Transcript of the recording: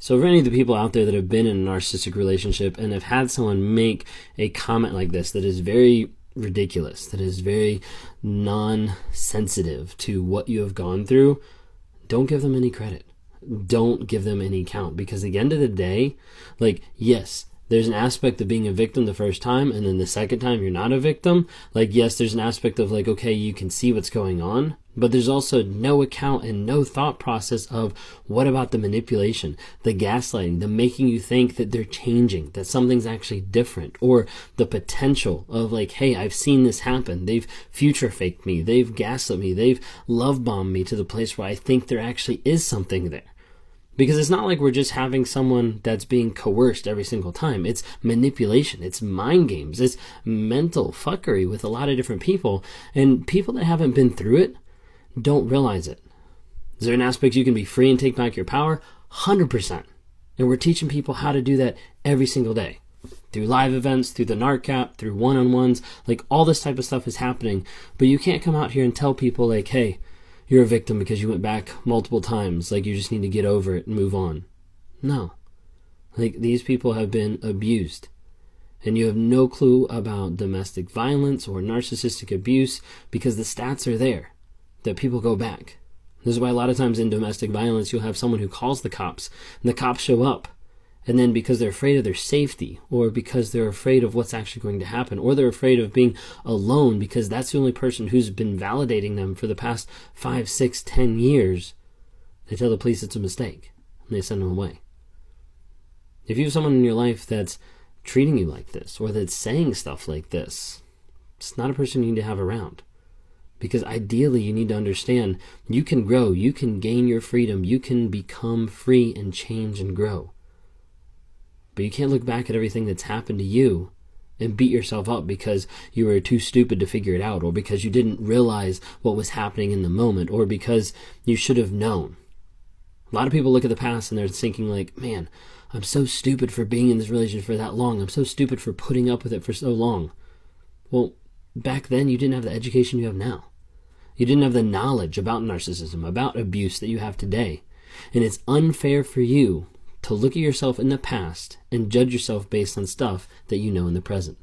So for any of the people out there that have been in a narcissistic relationship and have had someone make a comment like this that is very ridiculous, that is very non-sensitive to what you have gone through, don't give them any credit. Don't give them any count, because at the end of the day, like, yes, there's an aspect of being a victim the first time, and then the second time you're not a victim. Like, yes, there's an aspect of like, okay, you can see what's going on, but there's also no account and no thought process of what about the manipulation, the gaslighting, the making you think that they're changing, that something's actually different, or the potential of like, hey, I've seen this happen. They've future faked me. They've gaslit me. They've love bombed me to the place where I think there actually is something there. Because it's not like we're just having someone that's being coerced every single time. It's manipulation. It's mind games. It's mental fuckery with a lot of different people. And people that haven't been through it don't realize it. Is there an aspect you can be free and take back your power? 100%. And we're teaching people how to do that every single day. Through live events, through the NARCAP, through one-on-ones. Like, all this type of stuff is happening. But you can't come out here and tell people like, hey, you're a victim because you went back multiple times. Like, you just need to get over it and move on. No. Like, these people have been abused. And you have no clue about domestic violence or narcissistic abuse because the stats are there that people go back. This is why a lot of times in domestic violence, you'll have someone who calls the cops and the cops show up. And then because they're afraid of their safety, or because they're afraid of what's actually going to happen, or they're afraid of being alone because that's the only person who's been validating them for the past 5, 6, 10 years, they tell the police it's a mistake and they send them away. If you have someone in your life that's treating you like this, or that's saying stuff like this, it's not a person you need to have around. Because ideally you need to understand you can grow, you can gain your freedom, you can become free and change and grow. But you can't look back at everything that's happened to you and beat yourself up because you were too stupid to figure it out, or because you didn't realize what was happening in the moment, or because you should have known. A lot of people look at the past and they're thinking like, man, I'm so stupid for being in this relationship for that long. I'm so stupid for putting up with it for so long. Well, back then you didn't have the education you have now. You didn't have the knowledge about narcissism, about abuse that you have today. And it's unfair for you to look at yourself in the past and judge yourself based on stuff that you know in the present.